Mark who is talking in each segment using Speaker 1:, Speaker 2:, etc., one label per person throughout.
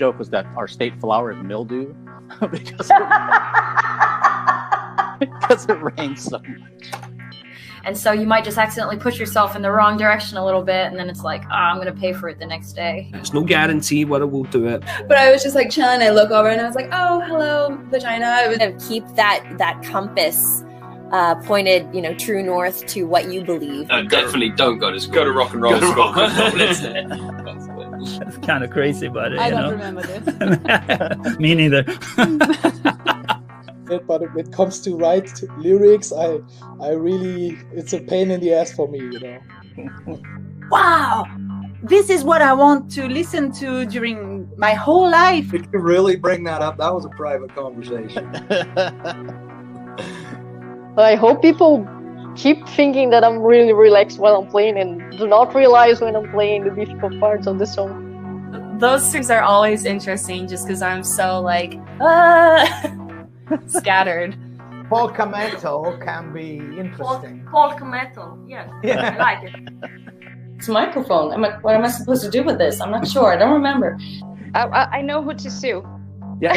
Speaker 1: joke was that our state flower is mildew because it rains so much.
Speaker 2: And so you might just accidentally push yourself in the wrong direction a little bit, and then it's like, I'm going to pay for it the next day.
Speaker 3: There's no guarantee whether we'll do it.
Speaker 4: But I was just like chilling, I look over and I was like, oh, hello, vagina. I was
Speaker 5: gonna keep that compass pointed, true north to what you believe.
Speaker 3: Definitely don't go to school. Go to rock and roll school.
Speaker 6: That's kind of crazy, but
Speaker 7: I don't remember this.
Speaker 6: Me neither.
Speaker 8: But when it comes to write lyrics, I really, it's a pain in the ass for me,
Speaker 9: Wow, this is what I want to listen to during my whole life.
Speaker 10: Did you really bring that up? That was a private conversation.
Speaker 11: I hope people keep thinking that I'm really relaxed while I'm playing and do not realize when I'm playing the difficult parts of the song.
Speaker 12: Those things are always interesting just because I'm so scattered.
Speaker 13: Polka metal can be interesting.
Speaker 12: Polka metal, yes. I like it.
Speaker 2: It's a microphone. What am I supposed to do with this? I'm not sure. I don't remember.
Speaker 7: I know who to sue.
Speaker 1: Yeah.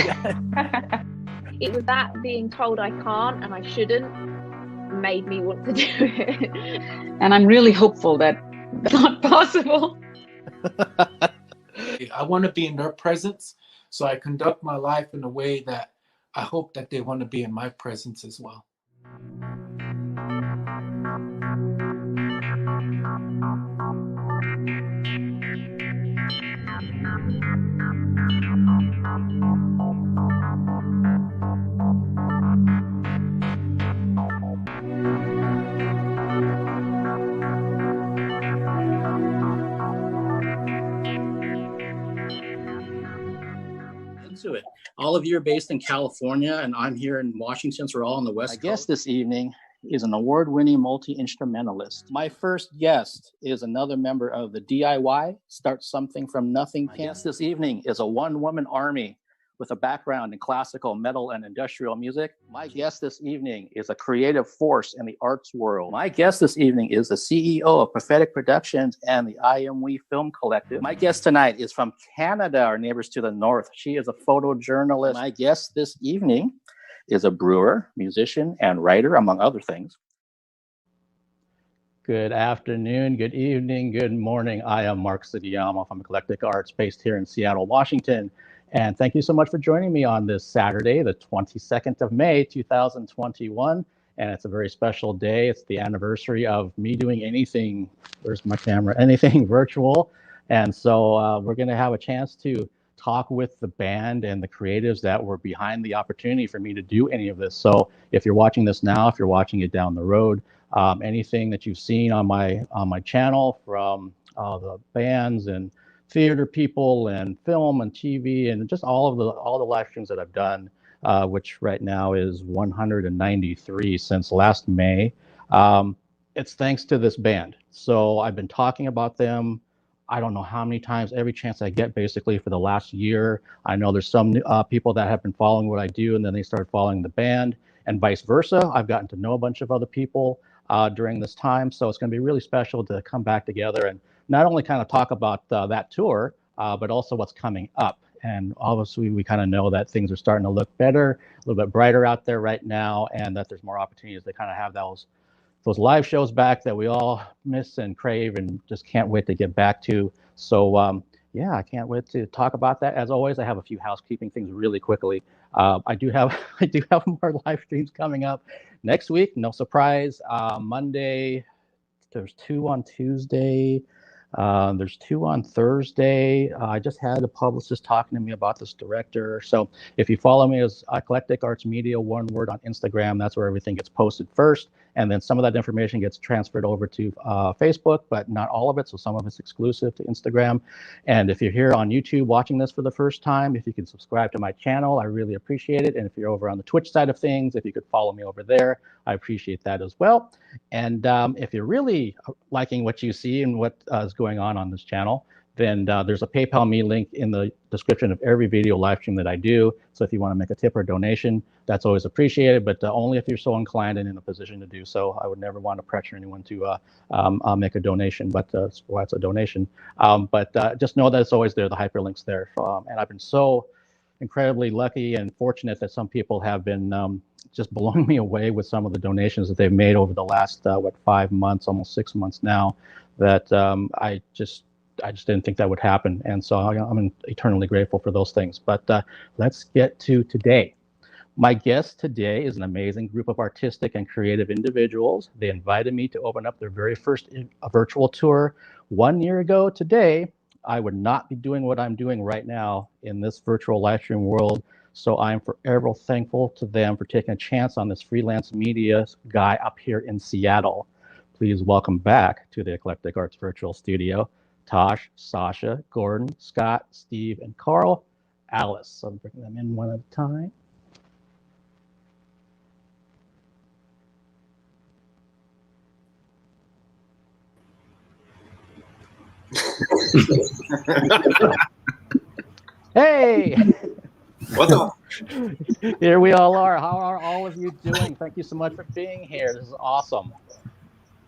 Speaker 7: It was that being told I can't and I shouldn't made me want to do it.
Speaker 14: And I'm really hopeful that it's not possible.
Speaker 15: I want to be in their presence, so I conduct my life in a way that I hope that they want to be in my presence as well.
Speaker 1: Into it. All of you are based in California, and I'm here in Washington, so we're all on the West Coast. My guest this evening is an award-winning multi-instrumentalist. My first guest is another member of the DIY, Start Something From Nothing. My guest this evening is a one-woman army with a background in classical, metal, and industrial music. My guest this evening is a creative force in the arts world. My guest this evening is the CEO of Prophetic Productions and the AL1CE Film Collective. My guest tonight is from Canada, our neighbors to the north. She is a photojournalist. My guest this evening is a brewer, musician, and writer, among other things. Good afternoon, good evening, good morning. I am Mark Sugiyama from Eclectic Arts, based here in Seattle, Washington. And thank you so much for joining me on this Saturday, the 22nd of May, 2021. And it's a very special day. It's the anniversary of me doing anything, where's my camera, anything virtual. And so we're going to have a chance to talk with the band and the creatives that were behind the opportunity for me to do any of this. So if you're watching this now, if you're watching it down the road, anything that you've seen on my channel from the bands and theater people and film and TV and just all the live streams that I've done, which right now is 193 since last May. It's thanks to this band. So I've been talking about them, I don't know how many times, every chance I get, basically for the last year. I know there's some people that have been following what I do and then they started following the band, and vice versa. I've gotten to know a bunch of other people during this time. So it's going to be really special to come back together and not only kind of talk about that tour, but also what's coming up. And obviously we kind of know that things are starting to look better, a little bit brighter out there right now, and that there's more opportunities to kind of have those live shows back that we all miss and crave and just can't wait to get back to. So yeah, I can't wait to talk about that. As always, I have a few housekeeping things really quickly. I do have more live streams coming up next week. No surprise. Monday, there's 2 on Tuesday. There's 2 on Thursday. I just had a publicist talking to me about this director. So if you follow me as Eclectic Arts Media, one word, on Instagram, that's where everything gets posted first. And then some of that information gets transferred over to Facebook, but not all of it. So some of it's exclusive to Instagram. And if you're here on YouTube watching this for the first time, if you can subscribe to my channel, I really appreciate it. And if you're over on the Twitch side of things, if you could follow me over there, I appreciate that as well. And if you're really liking what you see and what is going on this channel, then there's a PayPal me link in the description of every video live stream that I do. So if you want to make a tip or donation, that's always appreciated, but only if you're so inclined and in a position to do so. I would never want to pressure anyone to make a donation, but well, it's a donation. But just know that it's always there, the hyperlink's there. And I've been so incredibly lucky and fortunate that some people have been just blowing me away with some of the donations that they've made over the last, 5 months, almost 6 months now, that I just didn't think that would happen. And so I'm eternally grateful for those things. But let's get to today. My guest today is an amazing group of artistic and creative individuals. They invited me to open up their very first virtual tour 1 year ago today. I would not be doing what I'm doing right now in this virtual live stream world. So I'm forever thankful to them for taking a chance on this freelance media guy up here in Seattle. Please welcome back to the Eclectic Arts Virtual Studio, Tosh, Sasha, Gordon, Scott, Steve, and Carl. Alice. So I'm bringing them in one at a time. Hey!
Speaker 16: What's up?
Speaker 1: Here we all are. How are all of you doing? Thank you so much for being here. This is awesome.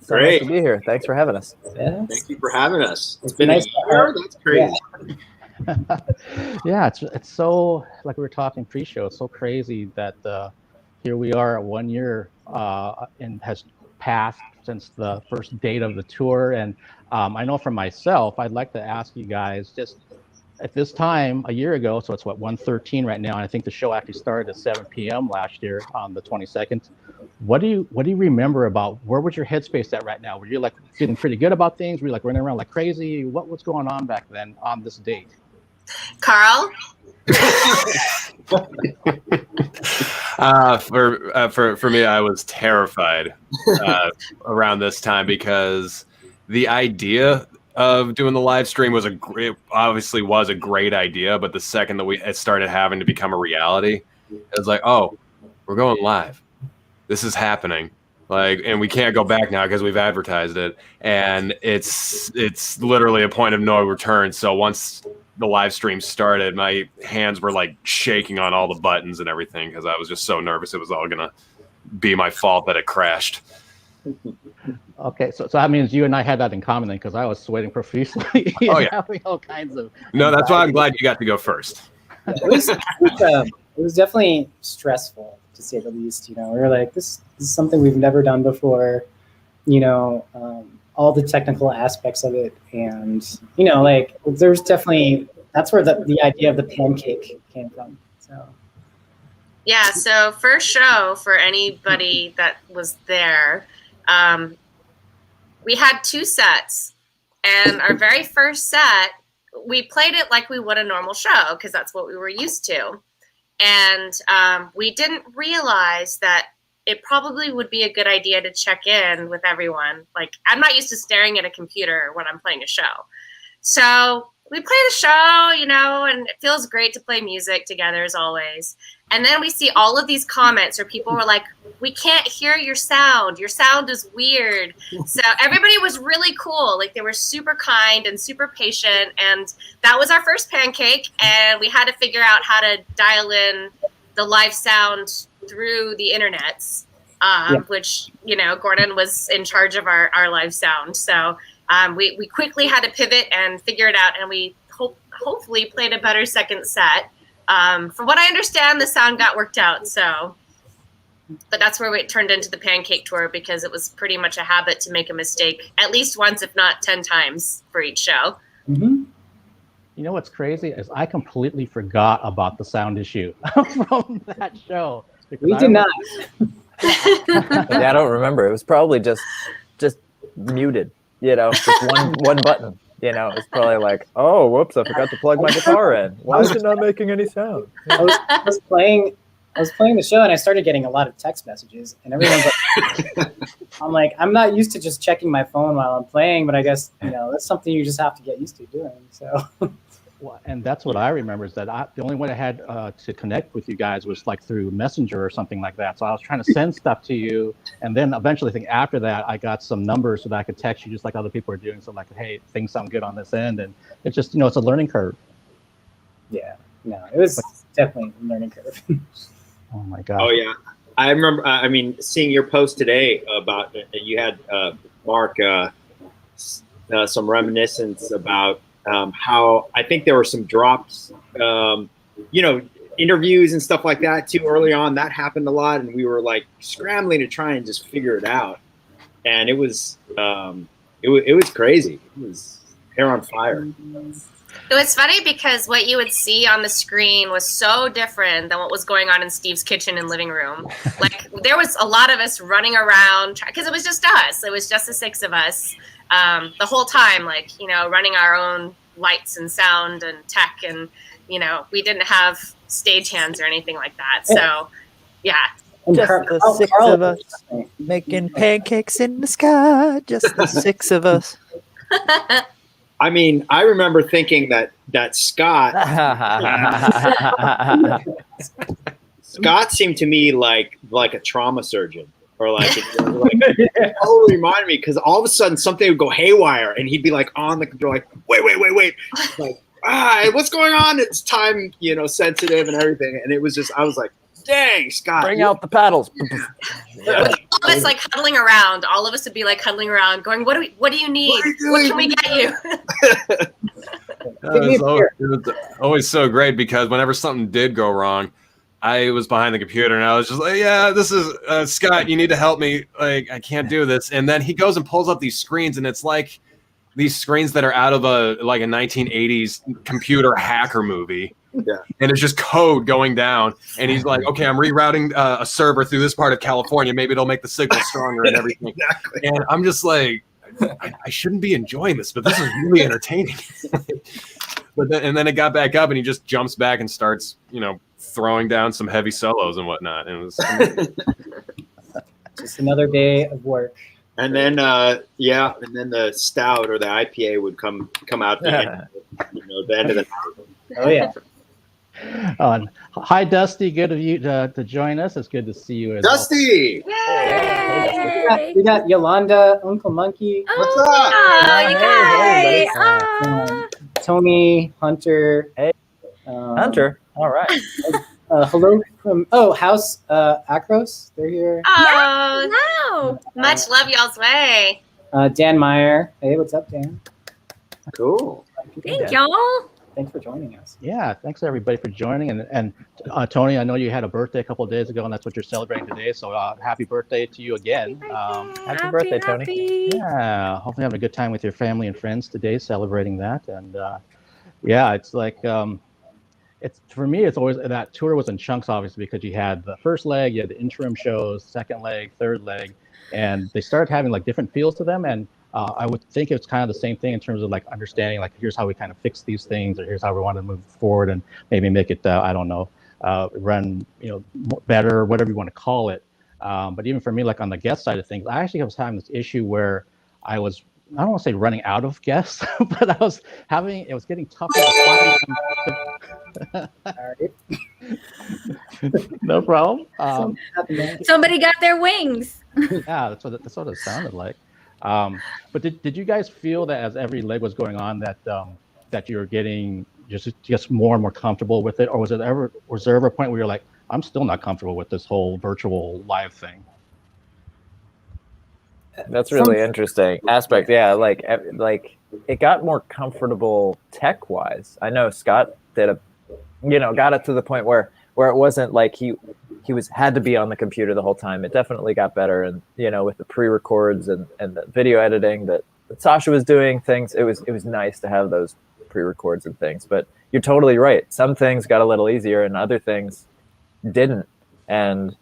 Speaker 16: Great.
Speaker 17: Nice to be here. Thanks for having us.
Speaker 16: Yeah. Thank you for having us. It's been a year. That's crazy.
Speaker 1: Yeah, yeah, it's so, like we were talking pre-show, it's so crazy that here we are 1 year and has passed since the first date of the tour. And I know for myself, I'd like to ask you guys, just at this time a year ago, so it's what, 1:13 right now, and I think the show actually started at 7 p.m. last year on the 22nd. What do you remember about, where was your headspace at right now? Were you like feeling pretty good about things? Were you like running around like crazy? What's going on back then on this date?
Speaker 12: Carl?
Speaker 18: For me, I was terrified around this time, because the idea of doing the live stream was obviously was a great idea, but the second that it started having to become a reality, it was like, oh, we're going live. This is happening. Like, and we can't go back now because we've advertised it, and it's literally a point of no return. So once the live stream started, my hands were like shaking on all the buttons and everything, because I was just so nervous it was all gonna be my fault that it crashed.
Speaker 1: Okay, so that means you and I had that in common then, because I was sweating profusely.
Speaker 18: Oh yeah,
Speaker 1: having all kinds of.
Speaker 18: No, that's why I'm glad you got to go first.
Speaker 19: It was definitely stressful, to say the least. You know, we were like, this is something we've never done before. You know, all the technical aspects of it, and you know, like there's definitely, that's where the idea of the pancake came from. So.
Speaker 12: Yeah, so first show, for anybody that was there, we had 2 sets, and our very first set, we played it like we would a normal show, because that's what we were used to. And we didn't realize that it probably would be a good idea to check in with everyone. Like, I'm not used to staring at a computer when I'm playing a show. So we play the show, you know, and it feels great to play music together as always. And then we see all of these comments where people were like, we can't hear your sound. Your sound is weird. So everybody was really cool. Like, they were super kind and super patient. And that was our first pancake. And we had to figure out how to dial in the live sound through the internets, which, you know, Gordon was in charge of our live sound. So we quickly had to pivot and figure it out. And we hopefully played a better second set. From what I understand, the sound got worked out. So, but that's where it turned into the pancake tour, because it was pretty much a habit to make a mistake at least once, if not 10 times for each show.
Speaker 1: Mm-hmm. You know what's crazy is I completely forgot about the sound issue from that show.
Speaker 19: We did not.
Speaker 17: Yeah, I don't remember. It was probably just muted. You know, just one button. You know, it's probably like, oh, whoops, I forgot to plug my guitar in. Why is it not making any sound?
Speaker 19: I was playing the show, and I started getting a lot of text messages, and everyone's like, I'm like, I'm not used to just checking my phone while I'm playing, but I guess, you know, that's something you just have to get used to doing. So
Speaker 1: Well, and that's what I remember is that the only way I had to connect with you guys was like through Messenger or something like that. So I was trying to send stuff to you, and then eventually, I think after that, I got some numbers so that I could text you just like other people are doing. So like, hey, things sound good on this end, and it's just it's a learning curve.
Speaker 19: Yeah, no, it was definitely a learning curve.
Speaker 1: Oh my god.
Speaker 16: Oh yeah, I remember. I mean, seeing your post today about you had Mark some reminiscence about how I think there were some drops, interviews and stuff like that too early on. That happened a lot, and we were like scrambling to try and just figure it out. And it was crazy. It was hair on fire.
Speaker 12: It was funny because what you would see on the screen was so different than what was going on in Steve's kitchen and living room. Like there was a lot of us running around because it was just us. It was just the six of us the whole time, like, running our own lights and sound and tech. And, we didn't have stagehands or anything like that. So, yeah.
Speaker 17: Just the six of us making pancakes in the sky. Just the six of us.
Speaker 16: I mean, I remember thinking that Scott seemed to me like a trauma surgeon, or like totally reminded me, because all of a sudden something would go haywire and he'd be like on the control, like wait, like what's going on? It's time sensitive and everything, and it was just I was like, dang, Scott,
Speaker 17: bring out the paddles.
Speaker 12: All of us like huddling around. All of us would be like huddling around, going, "What do you need? What can we get you?"
Speaker 18: It was always so great because whenever something did go wrong, I was behind the computer and I was just like, "Yeah, this is Scott. You need to help me. Like, I can't do this." And then he goes and pulls up these screens, and it's like these screens that are out of a 1980s computer hacker movie.
Speaker 16: Yeah.
Speaker 18: And it's just code going down, and he's like, "Okay, I'm rerouting a server through this part of California. Maybe it'll make the signal stronger and everything."
Speaker 16: Exactly.
Speaker 18: And I'm just like, I shouldn't be enjoying this, but this is really entertaining. But then it got back up, and he just jumps back and starts, throwing down some heavy solos and whatnot. And it was
Speaker 19: just another day of work.
Speaker 16: And then and then the stout or the IPA would come out the end, the end of the night.
Speaker 19: Oh yeah.
Speaker 1: Hi, Dusty. Good of you to join us. It's good to see you.
Speaker 16: Dusty!
Speaker 19: Yay! We got Yolanda, Uncle Monkey.
Speaker 16: What's up?
Speaker 2: Oh, you guys!
Speaker 19: Tony, Hunter.
Speaker 17: Hey, Hunter. All right.
Speaker 19: Hello from House Acros. They're here.
Speaker 12: Oh, no! Much love y'all's way.
Speaker 19: Dan Meyer. Hey, what's up, Dan?
Speaker 16: Cool.
Speaker 2: Thank y'all.
Speaker 19: Thanks for joining us.
Speaker 1: Yeah, thanks everybody for joining. And Tony, I know you had a birthday a couple of days ago, and that's what you're celebrating today. So happy birthday to you again.
Speaker 17: Happy birthday, Tony.
Speaker 1: Yeah, hopefully having a good time with your family and friends today, celebrating that. And it's like it's for me. It's always that tour was in chunks, obviously, because you had the first leg, you had the interim shows, second leg, third leg, and they started having like different feels to them. And I would think it's kind of the same thing in terms of like understanding, like here's how we kind of fix these things, or here's how we want to move forward, and maybe make it run better, whatever you want to call it. But even for me, like on the guest side of things, I actually was having this issue where I don't want to say running out of guests, but it was getting tougher to find them. No problem.
Speaker 2: Somebody got their wings.
Speaker 1: Yeah, that's what it sounded like. But did you guys feel that as every leg was going on that you were getting just more and more comfortable with it, or was there ever a point where you're like, I'm still not comfortable with this whole virtual live thing?
Speaker 17: That's really interesting aspect. Yeah, like it got more comfortable tech wise. I know Scott got it to the point where it wasn't like he had to be on the computer the whole time. It definitely got better, and with the pre-records and the video editing that Sasha was doing things, it was nice to have those pre-records and things. But you're totally right. Some things got a little easier, and other things didn't. And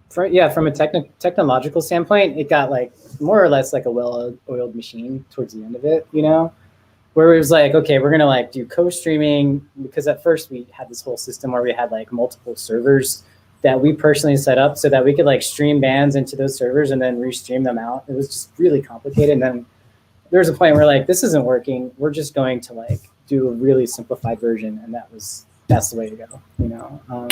Speaker 19: from a technological standpoint, it got like more or less like a well-oiled machine towards the end of it, where it was like, okay, we're going to like do co-streaming, because at first we had this whole system where we had like multiple servers that we personally set up so that we could like stream bands into those servers and then restream them out. It was just really complicated. And then there was a point where like this isn't working. We're just going to like do a really simplified version, and that's the way to go. You know.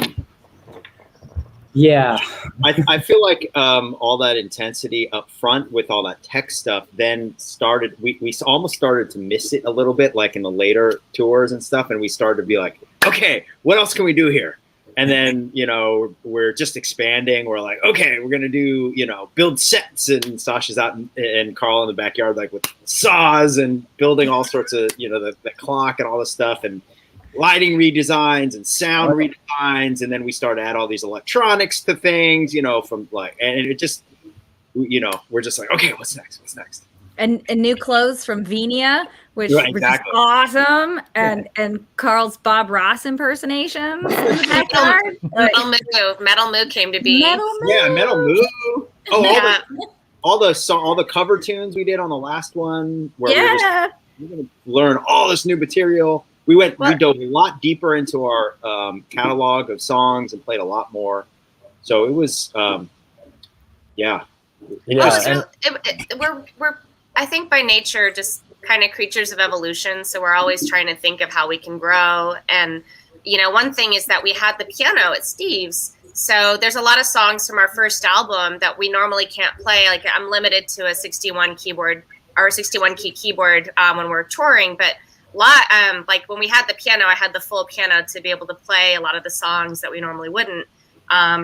Speaker 19: Yeah.
Speaker 16: I feel like all that intensity up front with all that tech stuff then started, we almost started to miss it a little bit, like in the later tours and stuff. And we started to be like, okay, what else can we do here? And then, you know, we're just expanding. We're like, okay, we're going to do, you know, build sets. And Sasha's out and Carl in the backyard, like with saws and building all sorts of, you know, the clock and all this stuff. And lighting redesigns and sound redesigns, and then we start to add all these electronics to things, you know, from like, and it just, you know, we're just like, okay, what's next? What's next?
Speaker 2: And new clothes from Venia, which is awesome, and Carl's Bob Ross impersonations in the backyard.
Speaker 12: Metal Moo came to be.
Speaker 16: Yeah, Metal Moo. Oh, all the cover tunes we did on the last one, where we're gonna learn all this new material. We dove a lot deeper into our catalog of songs and played a lot more. So it was,
Speaker 12: we're I think by nature just kind of creatures of evolution. So we're always trying to think of how we can grow. And you know, one thing is that we had the piano at Steve's. So there's a lot of songs from our first album that we normally can't play. Like I'm limited to a 61 keyboard or 61 key keyboard when we're touring, but like when we had the piano, I had the full piano to be able to play a lot of the songs that we normally wouldn't.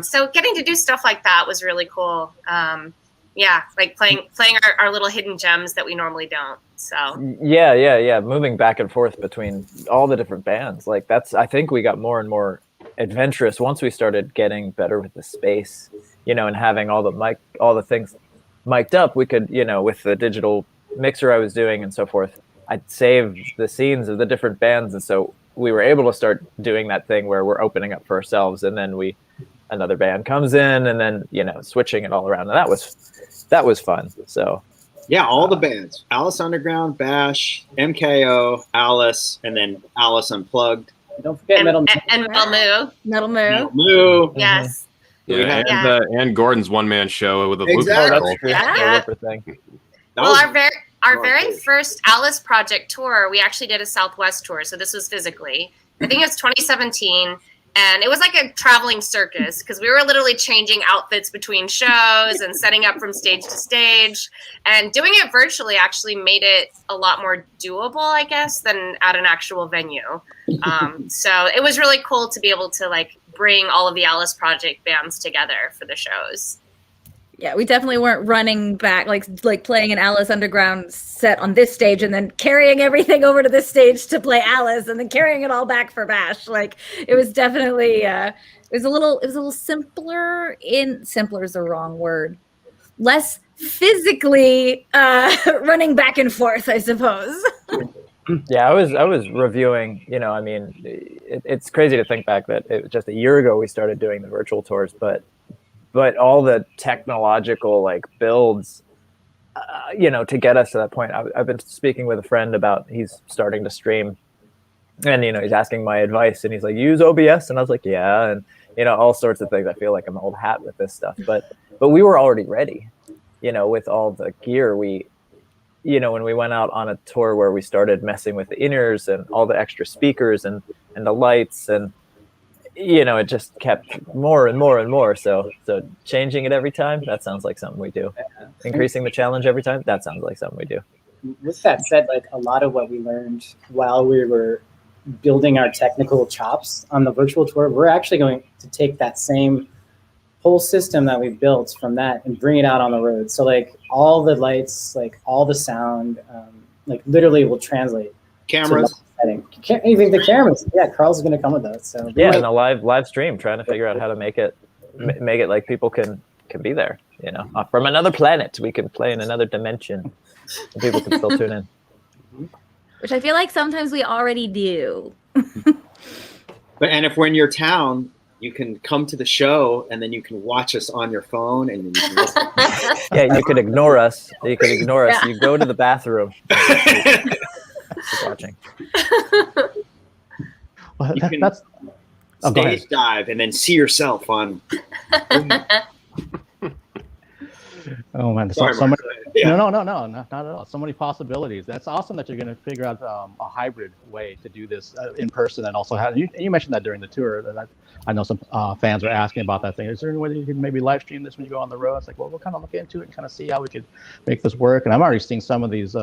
Speaker 12: So getting to do stuff like that was really cool. Like playing our little hidden gems that we normally don't. So
Speaker 17: yeah. Moving back and forth between all the different bands, like I think we got more and more adventurous once we started getting better with the space, you know, and having all the things mic'd up. We could, you know, with the digital mixer I was doing and so forth, I'd save the scenes of the different bands, and so we were able to start doing that thing where we're opening up for ourselves, and then another band comes in, and then, you know, switching it all around, and that was fun. So
Speaker 16: yeah, all the bands: Alice Underground, Bash, MKO, Alice, and then Alice Unplugged.
Speaker 19: Don't forget Metal
Speaker 12: Moo.
Speaker 2: Metal
Speaker 16: Moo.
Speaker 12: Yes.
Speaker 18: Yeah, and Gordon's one-man show with a
Speaker 16: Exactly.
Speaker 18: thing.
Speaker 12: Well, our very first Alice project tour, we actually did a Southwest tour. So this was physically. I think it was 2017. And it was like a traveling circus because we were literally changing outfits between shows and setting up from stage to stage. And doing it virtually actually made it a lot more doable, I guess, than at an actual venue. So it was really cool to be able to like bring all of the Alice Project bands together for the shows.
Speaker 2: Yeah, we definitely weren't running back, like playing an Alice Underground set on this stage and then carrying everything over to this stage to play Alice and then carrying it all back for Bash. Like it was definitely, it was a little simpler. Simpler is the wrong word. Less physically running back and forth, I suppose.
Speaker 17: Yeah, I was reviewing, you know, I mean, it's crazy to think back that just a year ago we started doing the virtual tours, but all the technological like builds, you know, to get us to that point. I've been speaking with a friend about, he's starting to stream, and, you know, he's asking my advice, and he's like, use OBS. And I was like, yeah. And, you know, all sorts of things. I feel like I'm old hat with this stuff, but we were already ready, you know, with all the gear. You know, when we went out on a tour where we started messing with the in-ears and all the extra speakers and the lights, and, you know, it just kept more and more and more. So changing it every time, that sounds like something we do. Increasing the challenge every time, that sounds like something we do.
Speaker 19: With that said, like a lot of what we learned while we were building our technical chops on the virtual tour, we're actually going to take that same whole system that we built from that and bring it out on the road. So like all the lights, like all the sound, like literally will translate.
Speaker 16: Cameras.
Speaker 19: Even the cameras. Yeah, Carl's going to come with us. So
Speaker 17: yeah, and a live stream, trying to figure out how to make it like people can be there. You know, from another planet, we can play in another dimension, and people can still tune in.
Speaker 2: Which I feel like sometimes we already do.
Speaker 16: And if we're in your town, you can come to the show, and then you can watch us on your phone, and then you can listen.
Speaker 17: Yeah, you could ignore us. You could ignore us. You go to the bathroom. Keep watching.
Speaker 16: Well, that's stage dive and then see yourself on.
Speaker 1: Oh man,
Speaker 16: Sorry,
Speaker 1: so
Speaker 16: Mark.
Speaker 1: many,
Speaker 16: Yeah.
Speaker 1: no, not at all. So many possibilities. That's awesome that you're going to figure out a hybrid way to do this in person, and also have you mentioned that during the tour. That I know some fans are asking about that thing. Is there any way you can maybe live stream this when you go on the road? It's like, well, we'll kind of look into it and kind of see how we could make this work. And I'm already seeing some of these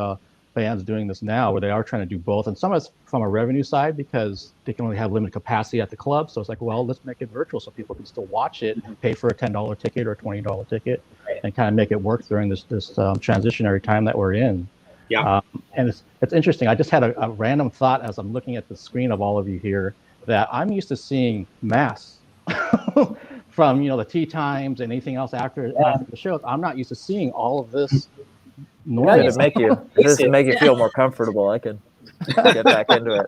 Speaker 1: fans doing this now, where they are trying to do both, and some of it's from a revenue side because they can only have limited capacity at the club. So it's like, well, let's make it virtual so people can still watch it, pay for a $10 ticket or a $20 ticket, and kind of make it work during this transitionary time that we're in.
Speaker 16: Yeah.
Speaker 1: And it's interesting. I just had a random thought as I'm looking at the screen of all of you here that I'm used to seeing masks from the tea times and anything else after the shows. I'm not used to seeing all of this.
Speaker 17: Does it make you feel more comfortable? I can get back into it.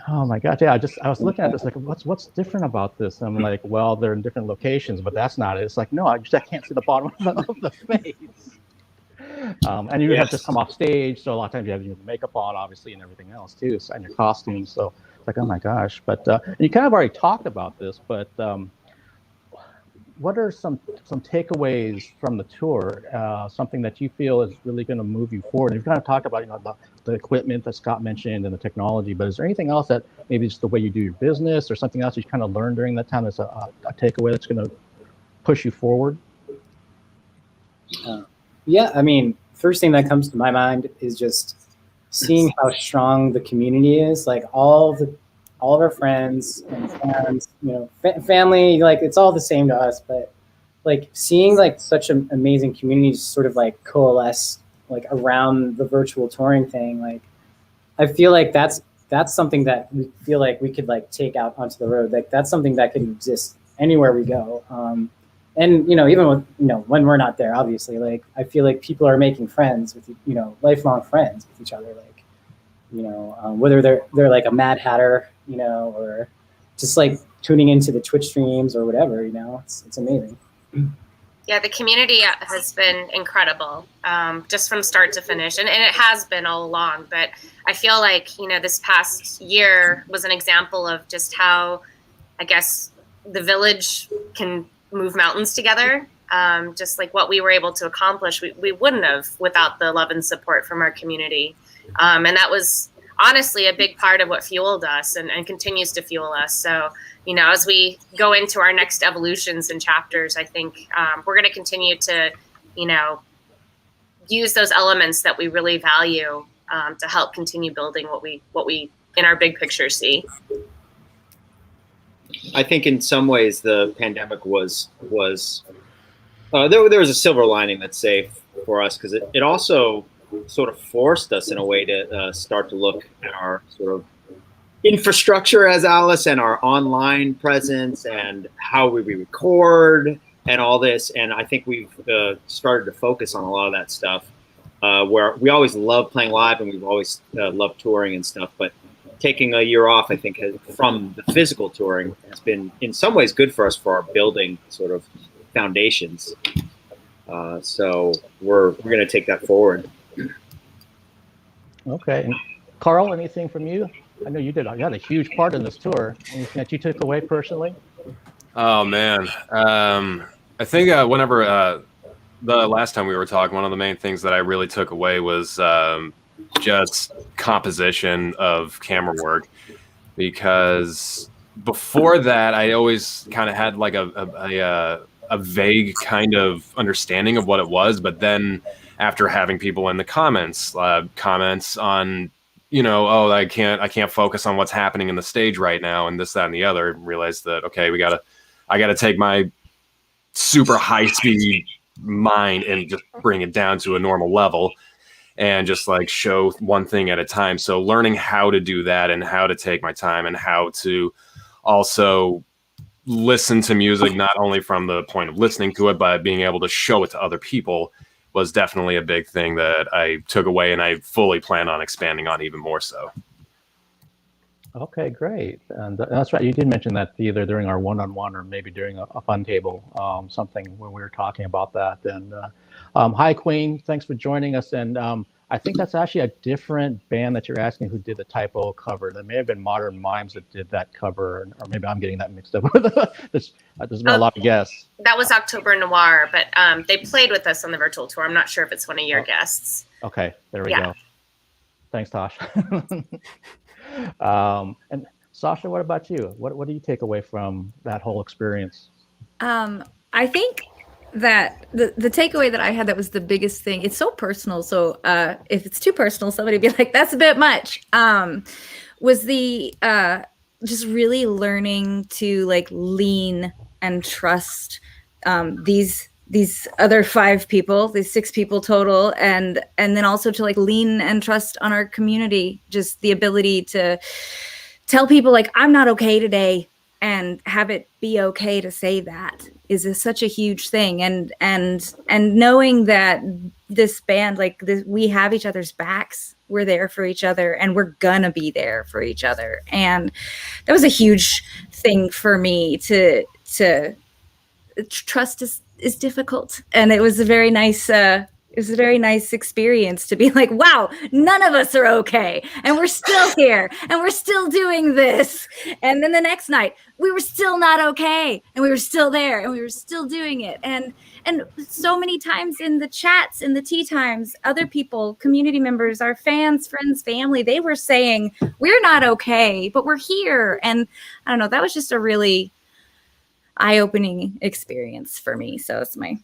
Speaker 1: Oh my God! Yeah, I was looking at this like, what's different about this? I'm like, well, they're in different locations, but that's not it. It's like, no, I can't see the bottom of the face. And you have to come off stage, so a lot of times you have your makeup on, obviously, and everything else too, and your costumes. So it's like, oh my gosh! But you kind of already talked about this, but what are some takeaways from the tour? Something that you feel is really going to move you forward? You've kind of talked about the equipment that Scott mentioned and the technology, but is there anything else that maybe just the way you do your business or something else you kind of learned during that time that's a takeaway that's going to push you forward?
Speaker 19: Yeah, I mean, first thing that comes to my mind is just seeing how strong the community is. Like all of our friends and fans, family, like it's all the same to us. But like seeing like such an amazing community sort of like coalesce like around the virtual touring thing, like I feel like that's something that we feel like we could like take out onto the road. Like that's something that could exist anywhere we go. And even with when we're not there, obviously, like I feel like people are making friends with lifelong friends with each other. Like whether they're like a Mad Hatter, or just like tuning into the Twitch streams or whatever. It's amazing.
Speaker 12: Yeah, the community has been incredible, just from start to finish, and it has been all along. But I feel like this past year was an example of just how, I guess, the village can move mountains together. Just like what we were able to accomplish, we wouldn't have without the love and support from our community. And that was honestly a big part of what fueled us and continues to fuel us. So, as we go into our next evolutions and chapters, I think we're going to continue to, use those elements that we really value to help continue building what we in our big picture see.
Speaker 16: I think in some ways the pandemic was there was a silver lining, let's say, for us, because it also sort of forced us in a way to start to look at our sort of infrastructure as Alice and our online presence and how we record and all this. And I think we've started to focus on a lot of that stuff where we always love playing live and we've always loved touring and stuff. But taking a year off, I think, from the physical touring has been in some ways good for us for our building sort of foundations. So we're going to take that forward.
Speaker 1: Okay. And Carl, anything from you? I know you had a huge part in this tour. Anything that you took away personally?
Speaker 18: Oh man. I think whenever the last time we were talking, one of the main things that I really took away was just composition of camera work, because before that I always kind of had like a vague kind of understanding of what it was, but then after having people in the comments on I can't focus on what's happening in the stage right now and this, that, and the other, realized that okay, I gotta take my super high speed mind and just bring it down to a normal level and just like show one thing at a time. So learning how to do that and how to take my time and how to also listen to music, not only from the point of listening to it, but being able to show it to other people was definitely a big thing that I took away, and I fully plan on expanding on even more so.
Speaker 1: Okay, great. And that's right. You did mention that either during our one-on-one or maybe during a fun table, something when we were talking about that. And Hi, Queen. Thanks for joining us. And I think that's actually a different band that you're asking who did the typo cover. There may have been Modern Mimes that did that cover, or maybe I'm getting that mixed up. There's been a lot of guests.
Speaker 12: That was October Noir, but they played with us on the virtual tour. I'm not sure if it's one of your guests.
Speaker 1: Okay, there we go. Thanks, Tosh. And Sasha, what about you? What do you take away from that whole experience?
Speaker 2: I think that the takeaway that I had that was the biggest thing, it's so personal. So if it's too personal, somebody be like, that's a bit much. Was the just really learning to like lean and trust these other 5 people, these 6 people total, and then also to like lean and trust on our community, just the ability to tell people like, I'm not okay today, and have it be okay to say that is such a huge thing. And knowing that this band, like this, we have each other's backs, we're there for each other, and we're gonna be there for each other. And that was a huge thing for me to trust is difficult. And it was a very nice, experience to be like, wow, none of us are okay. And we're still here and we're still doing this. And then the next night we were still not okay. And we were still there and we were still doing it. And so many times in the chats, in the tea times, other people, community members, our fans, friends, family, they were saying, we're not okay, but we're here. And I don't know, that was just a really eye-opening experience for me. So it's my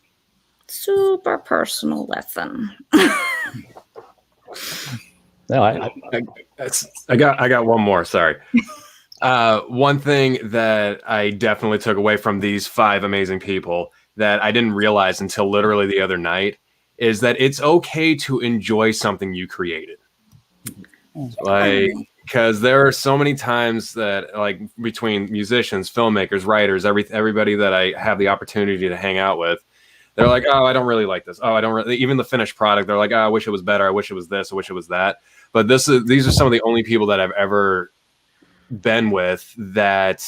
Speaker 2: super personal lesson.
Speaker 18: No, I got one more. Sorry. One thing that I definitely took away from these 5 amazing people that I didn't realize until literally the other night is that it's okay to enjoy something you created. Like, because there are so many times that, like, between musicians, filmmakers, writers, everybody that I have the opportunity to hang out with, they're like, oh, I don't really like this. Oh, I don't really, even the finished product, they're like, oh, I wish it was better. I wish it was this. I wish it was that. But these are some of the only people that I've ever been with that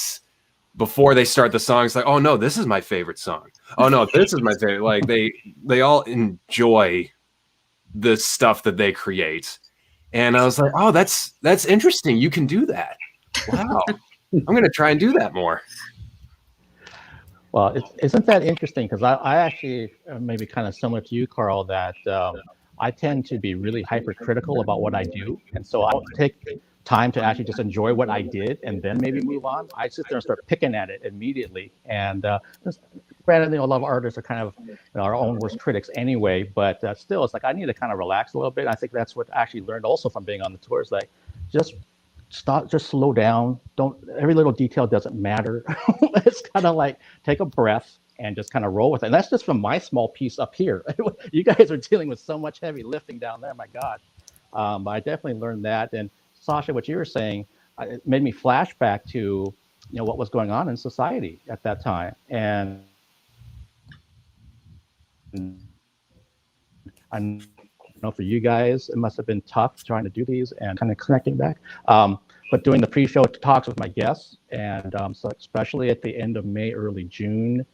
Speaker 18: before they start the song, it's like, oh no, this is my favorite song. Oh no, this is my favorite. Like they all enjoy the stuff that they create. And I was like, oh, that's interesting. You can do that. Wow. I'm going to try and do that more.
Speaker 1: Well, isn't that interesting? Because I actually, maybe kind of similar to you, Carl, that I tend to be really hypercritical about what I do. And so I'll take time to actually just enjoy what I did and then maybe move on. I sit there and start picking at it immediately. And granted, a lot of artists are kind of our own worst critics anyway, but still, it's like I need to kind of relax a little bit. I think that's what I actually learned also from being on the tour, is like, just stop, just slow down. Every little detail doesn't matter. It's kind of like take a breath and just kind of roll with it. And that's just from my small piece up here. You guys are dealing with so much heavy lifting down there, my God. But I definitely learned that. And Sasha, what you were saying, it made me flash back to what was going on in society at that time. And I know for you guys, it must have been tough trying to do these and kind of connecting back. But doing the pre-show talks with my guests, and so especially at the end of May, early June,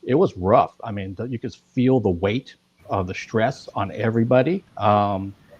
Speaker 1: it was rough. I mean, you could feel the weight of the stress on everybody.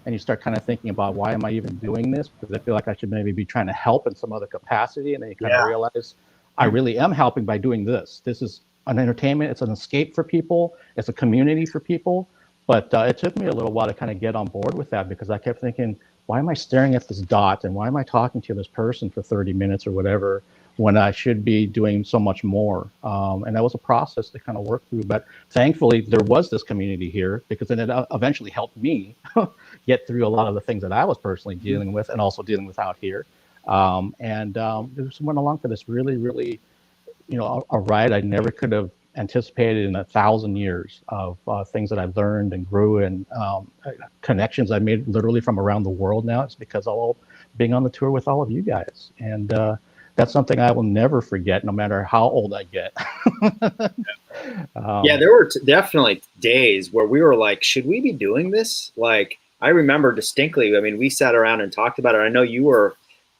Speaker 1: And you start kind of thinking about, why am I even doing this? Because I feel like I should maybe be trying to help in some other capacity. And then you kind of realize I really am helping by doing this. This is an entertainment. It's an escape for people. It's a community for people. But it took me a little while to kind of get on board with that, because I kept thinking, why am I staring at this dot? And why am I talking to this person for 30 minutes or whatever, when I should be doing so much more? And that was a process to kind of work through. But thankfully, there was this community here, because then it eventually helped me get through a lot of the things that I was personally dealing with and also dealing with out here. And just went along for this really, really, a ride I never could have anticipated in 1,000 years of things that I've learned and grew, and connections I made literally from around the world now. It's because of all being on the tour with all of you guys. And that's something I will never forget, no matter how old I get.
Speaker 16: Yeah, there were definitely days where we were like, should we be doing this? Like, I remember distinctly, I mean, we sat around and talked about it. I know you were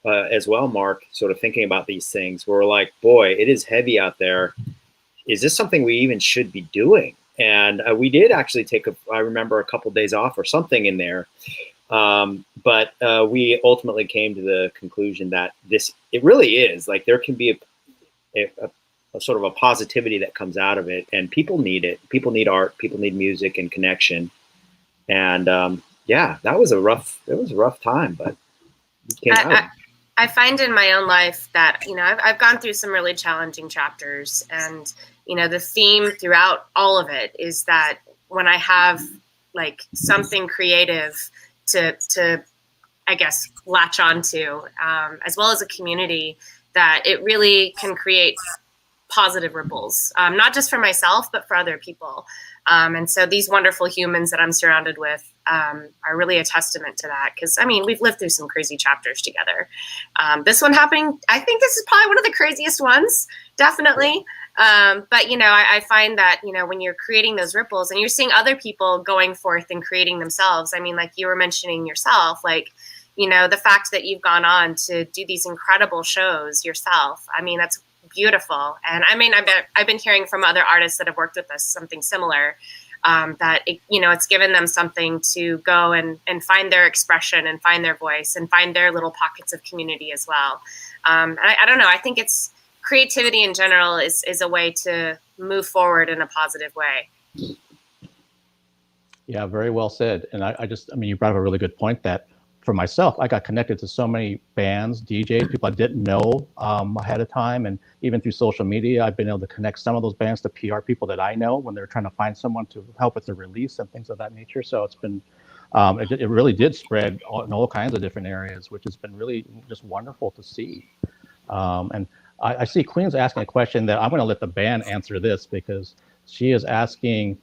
Speaker 16: as well, Mark, sort of thinking about these things. We're like, boy, it is heavy out there. Is this something we even should be doing? we did actually take I remember a couple days off or something in there. But we ultimately came to the conclusion that it really is like there can be a sort of a positivity that comes out of it, and people need it. People need art. People need music and connection. And yeah, it was a rough time, but it came out.
Speaker 12: I find in my own life that, you know, I've gone through some really challenging chapters, and, you know, the theme throughout all of it is that when I have like something creative to I guess, latch onto, as well as a community, that it really can create positive ripples, not just for myself, but for other people. And so these wonderful humans that I'm surrounded with are really a testament to that. Because, I mean, we've lived through some crazy chapters together. This one happening, I think this is probably one of the craziest ones, definitely. But, you know, I find that, you know, when you're creating those ripples and you're seeing other people going forth and creating themselves, I mean, like you were mentioning yourself, like, you know, the fact that you've gone on to do these incredible shows yourself, I mean, that's beautiful. And I mean, I've been hearing from other artists that have worked with us something similar, that, you know, it's given them something to go and find their expression and find their voice and find their little pockets of community as well. And I don't know, I think creativity in general is a way to move forward in a positive way.
Speaker 1: Yeah, very well said. And I mean, you brought up a really good point that for myself, I got connected to so many bands, DJs, people I didn't know ahead of time. And even through social media, I've been able to connect some of those bands to PR people that I know when they're trying to find someone to help with the release and things of that nature. So it's been, it really did spread in all kinds of different areas, which has been really just wonderful to see. And I see Queen's asking a question that I'm going to let the band answer this, because she is asking,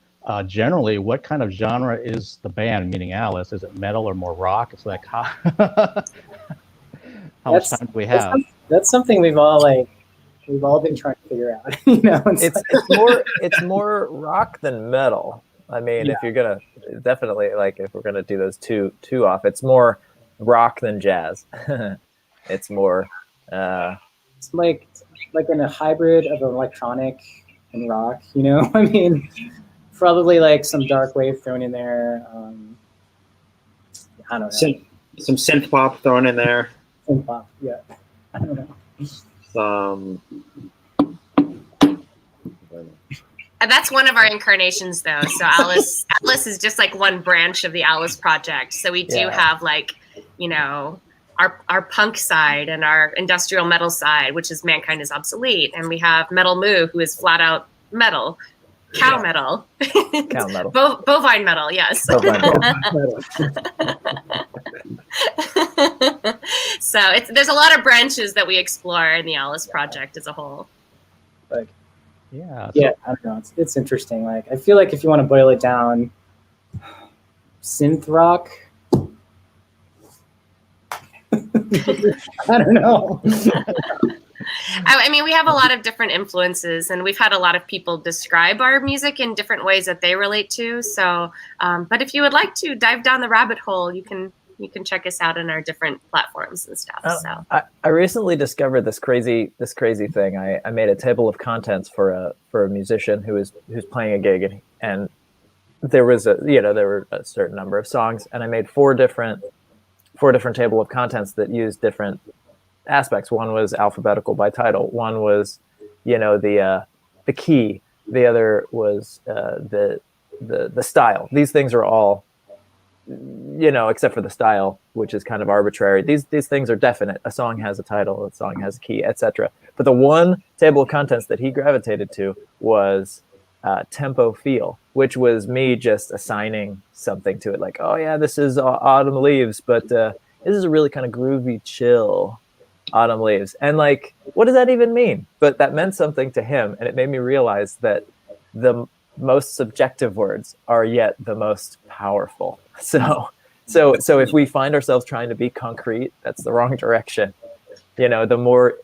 Speaker 1: generally, what kind of genre is the band, meaning Alice? Is it metal or more rock? It's like, how much time do we have?
Speaker 19: That's something we've all been trying to figure out. You know,
Speaker 17: it's more rock than metal. I mean,
Speaker 19: Yeah.
Speaker 17: if you're gonna definitely if we're gonna do those two off, it's more rock than jazz. It's more.
Speaker 19: It's like in a hybrid of electronic and rock. You know, I mean. Probably like some dark wave thrown in there. I don't know.
Speaker 16: Some synth pop thrown in there.
Speaker 19: Synth pop, yeah. I don't know.
Speaker 12: And that's one of our incarnations, though. So Alice is just like one branch of the Alice project. So we do have like, you know, our punk side and our industrial metal side, which is Mankind is Obsolete, and we have Metal Moo, who is flat out metal. Cow metal.
Speaker 17: Cow metal.
Speaker 12: Bovine metal, yes.
Speaker 17: Bovine
Speaker 12: metal. So there's a lot of branches that we explore in the Alice project as a whole.
Speaker 19: Like,
Speaker 1: yeah,
Speaker 19: I don't know. It's interesting. Like, I feel like if you want to boil it down, synth rock. I don't know.
Speaker 12: I mean, we have a lot of different influences, and we've had a lot of people describe our music in different ways that they relate to. So, but if you would like to dive down the rabbit hole, you can check us out on our different platforms and stuff. So
Speaker 17: I recently discovered this crazy thing. I made a table of contents for a musician who's playing a gig, and there were a certain number of songs, and I made four different table of contents that used different aspects. One was alphabetical by title. One was, you know, the key. The other was the style. These things are all, you know, except for the style, which is kind of arbitrary. These things are definite. A song has a title. A song has a key, etc. But the one table of contents that he gravitated to was tempo feel, which was me just assigning something to it, like, oh yeah, this is Autumn Leaves, but this is a really kind of groovy, chill Autumn Leaves. And like, what does that even mean? But that meant something to him, and it made me realize that the most subjective words are yet the most powerful. So if we find ourselves trying to be concrete, that's the wrong direction. You know, the more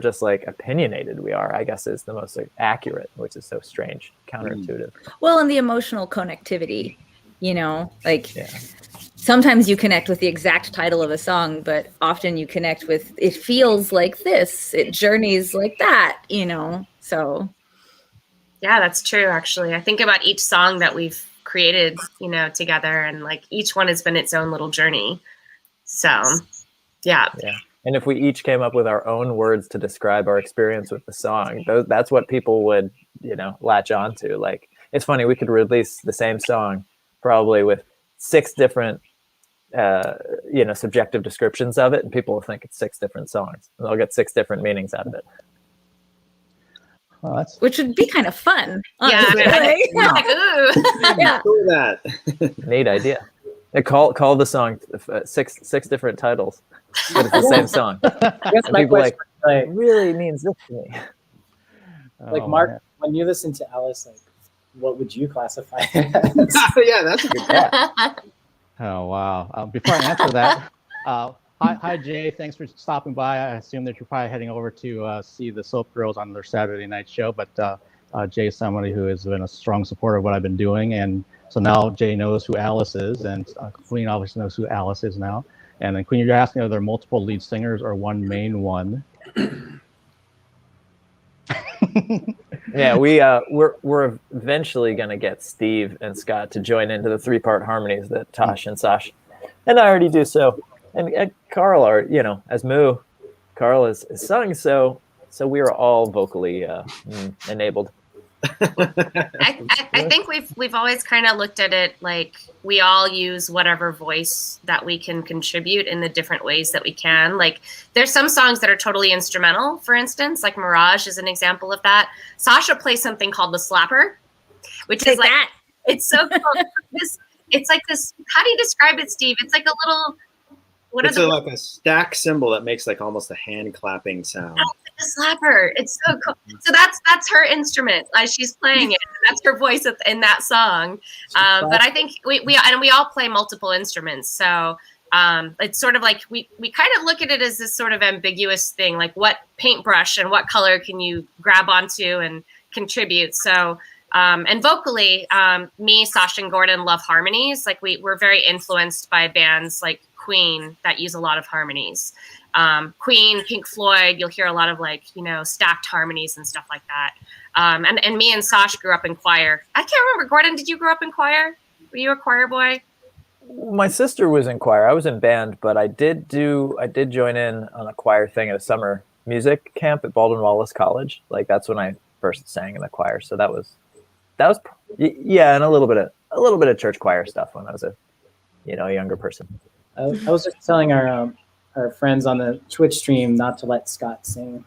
Speaker 17: just like opinionated we are, I guess, is the most accurate, which is so strange, counterintuitive.
Speaker 2: Well, and the emotional connectivity, you know, like sometimes you connect with the exact title of a song, but often you connect with, it feels like this, it journeys like that, you know, so.
Speaker 12: Yeah, that's true. Actually, I think about each song that we've created, you know, together, and like each one has been its own little journey. So, yeah.
Speaker 17: And if we each came up with our own words to describe our experience with the song, that's what people would, you know, latch onto. Like, it's funny, we could release the same song probably with 6 different, you know, subjective descriptions of it, and people will think it's 6 different songs, and they'll get 6 different meanings out of it.
Speaker 1: Well,
Speaker 2: which would be kind of fun.
Speaker 12: Yeah,
Speaker 2: Honestly.
Speaker 12: like, ooh.
Speaker 2: Yeah.
Speaker 16: Do that.
Speaker 17: Neat idea. And call the song 6 different titles, but it's the same song. And people like, it really means this to me.
Speaker 19: Like, Mark, when you listen to Alice, like, what would you classify it as?
Speaker 16: Yeah, that's a good question.
Speaker 1: Oh, wow. Before I answer that, hi, Jay. Thanks for stopping by. I assume that you're probably heading over to see the Soap Girls on their Saturday night show. But Jay is somebody who has been a strong supporter of what I've been doing. And so now Jay knows who Alice is. And Queen obviously knows who Alice is now. And then Queen, you're asking are there multiple lead singers or one main one?
Speaker 17: Yeah, we're eventually gonna get Steve and Scott to join into the 3-part harmonies that Tosh and Sash and I already do. So, and Carl are, you know, as Moo, Carl is sung. So we are all vocally enabled.
Speaker 12: I think we've always kind of looked at it like we all use whatever voice that we can contribute in the different ways that we can. Like, there's some songs that are totally instrumental, for instance, like Mirage is an example of that. Sasha plays something called the slapper, which is like that. It's so cool. It's like this. How do you describe it, Steve? It's like a little.
Speaker 16: Like a stack cymbal that makes like almost a hand clapping sound.
Speaker 12: The slapper. It's so cool. So that's her instrument. She's playing it. That's her voice in that song. But I think we all play multiple instruments. So it's sort of like we kind of look at it as this sort of ambiguous thing, like what paintbrush and what color can you grab onto and contribute. So and vocally, me, Sasha, and Gordon love harmonies. Like we're very influenced by bands like Queen that use a lot of harmonies. Queen, Pink Floyd, you'll hear a lot of like, you know, stacked harmonies and stuff like that. And me and Sash grew up in choir. I can't remember. Gordon, did you grow up in choir? Were you a choir boy?
Speaker 17: My sister was in choir. I was in band, but I did join in on a choir thing at a summer music camp at Baldwin Wallace College. Like, that's when I first sang in the choir. So that was yeah, and a little bit of church choir stuff when I was a younger person.
Speaker 19: I was just telling our friends on the Twitch stream not to let Scott sing.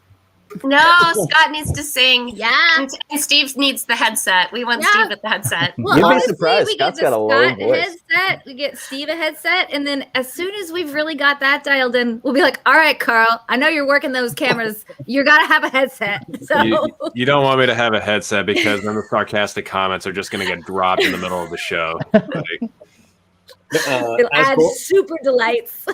Speaker 12: No, Scott needs to sing. Yeah. And Steve needs the headset. We want Steve with the headset.
Speaker 2: Well,
Speaker 17: You'd be
Speaker 2: honestly,
Speaker 17: surprised.
Speaker 2: we get
Speaker 17: Scott's got a low voice.
Speaker 2: headset, we get Steve a headset, and then as soon as we've really got that dialed in, we'll be like, all right, Carl, I know you're working those cameras. You got to have a headset. So
Speaker 18: You don't want me to have a headset because then the sarcastic comments are just going to get dropped in the middle of the show.
Speaker 2: it'll add super delights.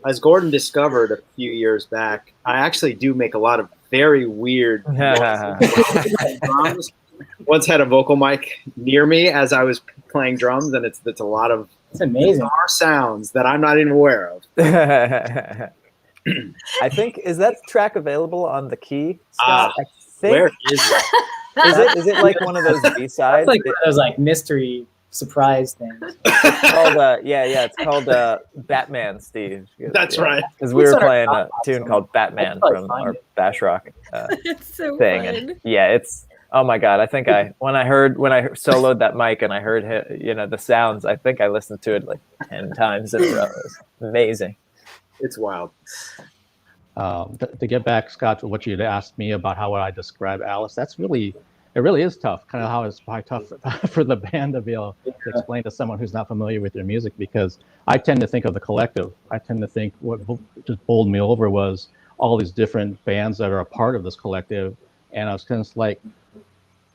Speaker 16: As Gordon discovered a few years back, I actually do make a lot of very weird drums. Once had a vocal mic near me as I was playing drums, and it's a lot of bizarre sounds that I'm not even aware of.
Speaker 17: I think, is that track available on the Key, Scott? I think.
Speaker 16: Where is it?
Speaker 17: Is it like one of those B-sides?
Speaker 19: It's like one of those like mystery surprise things.
Speaker 17: It's called it's called Batman, Steve.
Speaker 16: That's right.
Speaker 17: Because we were playing a tune called Batman from our Bash Rock
Speaker 2: it's so
Speaker 17: thing,
Speaker 2: fun.
Speaker 17: and it's oh my god! I think when I soloed that mic and I heard the sounds, I think I listened to it like 10 times in a row. It was amazing.
Speaker 16: It's wild.
Speaker 1: To get back, Scott, to what you'd asked me about how would I describe Alice, it really is tough, kind of how it's probably tough for the band to be able to explain to someone who's not familiar with their music, because I tend to think of the collective. I tend to think what just bowled me over was all these different bands that are a part of this collective. And I was kind of like,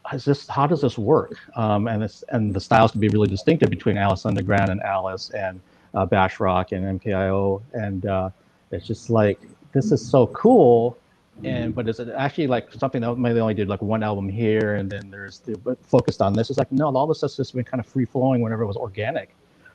Speaker 1: how does this work? And the styles can be really distinctive between Alice Underground and Alice and Bash Rock and MKIO. And it's just like, this is so cool. But is it actually like something that maybe only did like one album here and then focused on this? It's like, no, all this stuff's just been kind of free flowing whenever it was organic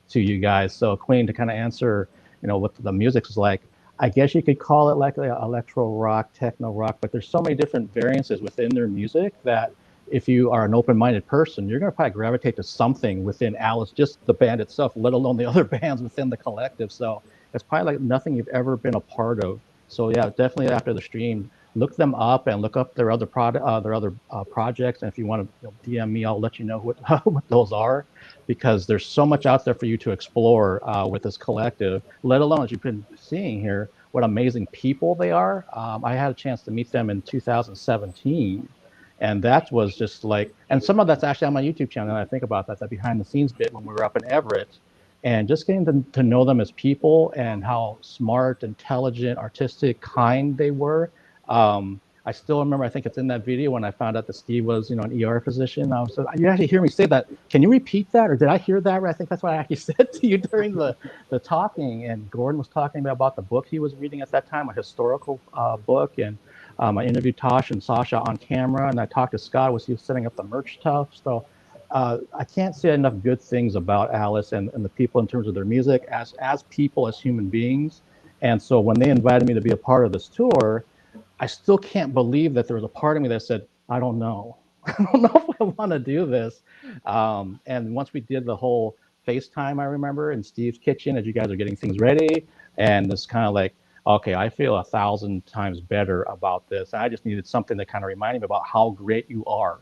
Speaker 1: to you guys. So Queen, to kind of answer, what the music is like, I guess you could call it like electro rock, techno rock, but there's so many different variances within their music that if you are an open-minded person, you're going to probably gravitate to something within Alice, just the band itself, let alone the other bands within the collective. So it's probably like nothing you've ever been a part of. So yeah, definitely after the stream, look them up and look up their other projects. And if you want to DM me, I'll let you know what those are, because there's so much out there for you to explore with this collective, let alone, as you've been seeing here, what amazing people they are. I had a chance to meet them in 2017. And that was just like, and some of that's actually on my YouTube channel. And I think about that behind the scenes bit when we were up in Everett, and just getting to know them as people and how smart, intelligent, artistic, kind they were. I still remember, I think it's in that video when I found out that Steve was, an ER physician. I was like, you actually hear me say that. Can you repeat that? Or did I hear that right? I think that's what I actually said to you during the talking. And Gordon was talking about the book he was reading at that time, a historical book. And I interviewed Tosh and Sasha on camera, and I talked to Scott as he was setting up the merch stuff. So I can't say enough good things about Alice and the people in terms of their music as people, as human beings. And so when they invited me to be a part of this tour, I still can't believe that there was a part of me that said, I don't know. I don't know if I want to do this. And once we did the whole FaceTime, I remember, in Steve's kitchen as you guys are getting things ready, and it's kind of like, okay, I feel 1,000 times better about this. I just needed something that kind of reminded me about how great you are.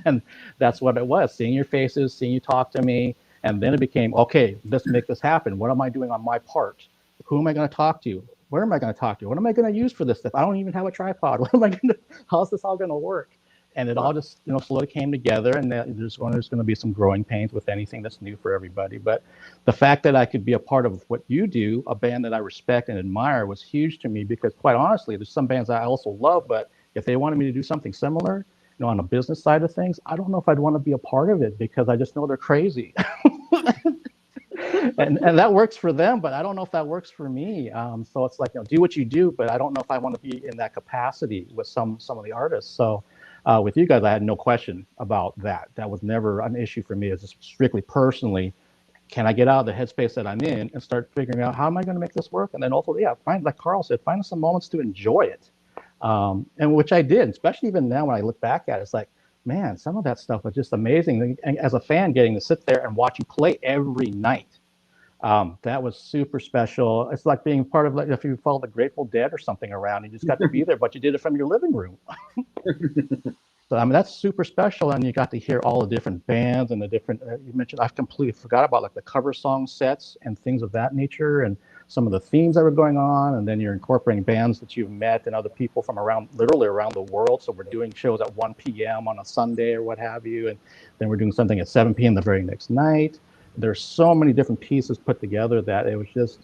Speaker 1: And that's what it was, seeing your faces, seeing you talk to me. And then it became, okay, let's make this happen. What am I doing on my part? Who am I going to talk to? Where am I going to talk to? What am I going to use for this stuff? I don't even have a tripod. What am I going to, how's this all going to work? And it all just, slowly came together, and there's going to be some growing pains with anything that's new for everybody. But the fact that I could be a part of what you do, a band that I respect and admire, was huge to me, because quite honestly, there's some bands I also love, but if they wanted me to do something similar, on the business side of things, I don't know if I'd want to be a part of it, because I just know they're crazy. and that works for them, but I don't know if that works for me. So it's like, do what you do, but I don't know if I want to be in that capacity with some of the artists. So with you guys, I had no question about that. That was never an issue for me. It's just strictly personally, can I get out of the headspace that I'm in and start figuring out how am I going to make this work? And then also, find, like Carl said, find some moments to enjoy it. And which I did, especially even now when I look back at it, it's like, man, some of that stuff was just amazing. And as a fan, getting to sit there and watch you play every night, that was super special. It's like being part of, like, if you follow the Grateful Dead or something around, you just got to be there, but you did it from your living room. So I mean, that's super special, and you got to hear all the different bands and the different. You mentioned, I completely forgot about like the cover song sets and things of that nature, and some of the themes that were going on. And then you're incorporating bands that you've met and other people from literally around the world. So we're doing shows at 1 p.m. on a Sunday or what have you, and then we're doing something at 7 p.m. the very next night. There's so many different pieces put together that it was just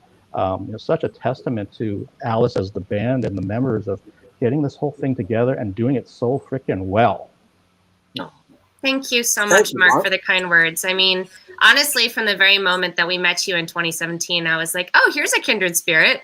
Speaker 1: such a testament to Alice as the band and the members of getting this whole thing together and doing it so freaking well.
Speaker 12: Thank you so much, Mark, for the kind words. I mean, honestly, from the very moment that we met you in 2017, I was like, oh, here's a kindred spirit.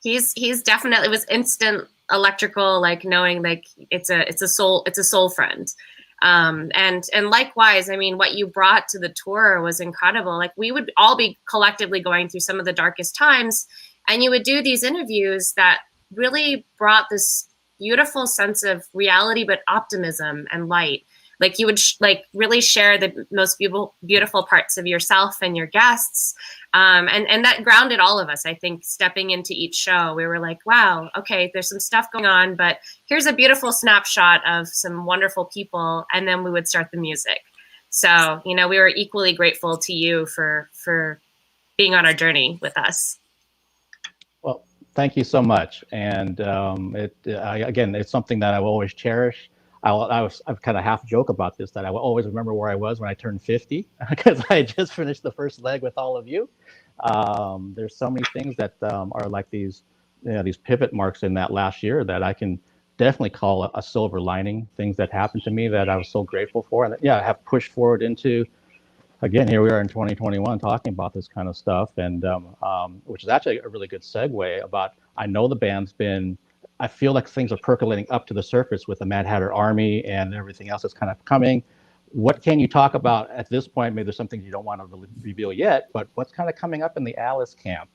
Speaker 12: He's definitely, it was instant electrical, like knowing like it's a soul friend. And likewise, I mean, what you brought to the tour was incredible. Like, we would all be collectively going through some of the darkest times, and you would do these interviews that really brought this beautiful sense of reality, but optimism and light. Like, you would really share the most beautiful parts of yourself and your guests. And that grounded all of us. I think stepping into each show, we were like, wow, okay, there's some stuff going on, but here's a beautiful snapshot of some wonderful people. And then we would start the music. So, we were equally grateful to you for being on our journey with us.
Speaker 1: Well, thank you so much. And again, it's something that I will always cherish. I've kind of half joke about this, that I will always remember where I was when I turned 50, because I just finished the first leg with all of you. There's so many things that are like these pivot marks in that last year that I can definitely call a silver lining, things that happened to me that I was so grateful for. And I have pushed forward into, again, here we are in 2021 talking about this kind of stuff, and which is actually a really good segue about, I know the band's been, I feel like things are percolating up to the surface with the Mad Hatter Army and everything else that's kind of coming. What can you talk about at this point? Maybe there's some things you don't want to really reveal yet, but what's kind of coming up in the Alice camp?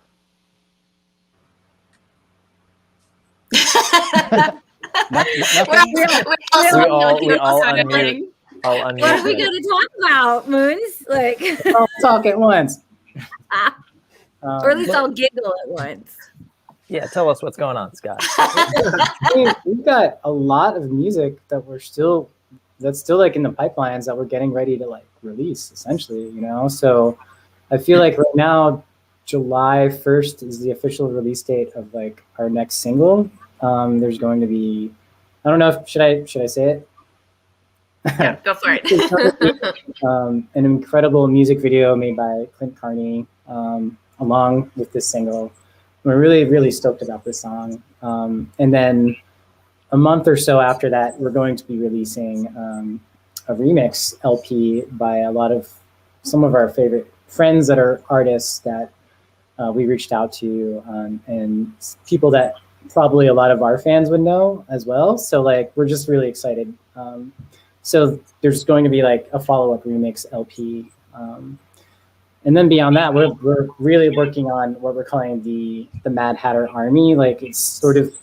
Speaker 17: We all unmute. I'll unmute.
Speaker 2: What are we going to talk about, Moons? Like,
Speaker 19: I'll talk at once.
Speaker 2: or at least I'll giggle at once.
Speaker 17: Yeah, tell us what's going on, Scott.
Speaker 19: We've got a lot of music that that's still like in the pipelines that we're getting ready to like release, essentially, you know. So I feel like right now, July 1st is the official release date of like our next single. There's going to be, I don't know if should I say it?
Speaker 12: Yeah, go for it.
Speaker 19: An incredible music video made by Clint Carney, along with this single. We're really, really stoked about this song. And then a month or so after that, we're going to be releasing a remix LP by some of our favorite friends that are artists that we reached out to, and people that probably a lot of our fans would know as well. So like, we're just really excited. So there's going to be like a follow-up remix LP. And then beyond that, we're really working on what we're calling the Mad Hatter Army. Like, it's sort of,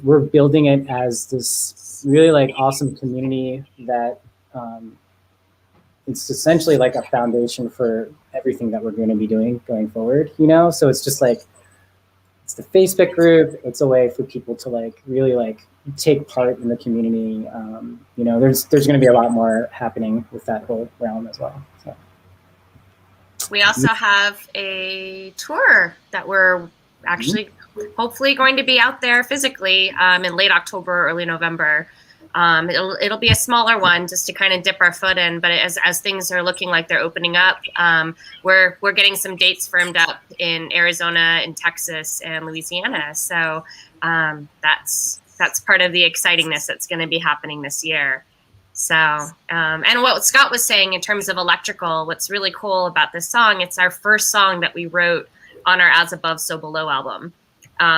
Speaker 19: we're building it as this really like awesome community that it's essentially like a foundation for everything that we're going to be doing going forward, you know? So it's just like, it's the Facebook group. It's a way for people to like really like take part in the community. You know, there's going to be a lot more happening with that whole realm as well. So.
Speaker 12: We also have a tour that we're actually hopefully going to be out there physically in late October, early November. It'll be a smaller one just to kind of dip our foot in. But as things are looking like they're opening up, we're getting some dates firmed up in Arizona, in Texas, and Louisiana. So that's part of the excitingness that's going to be happening this year. So, and what Scott was saying in terms of electrical, what's really cool about this song, it's our first song that we wrote on our As Above, So Below album.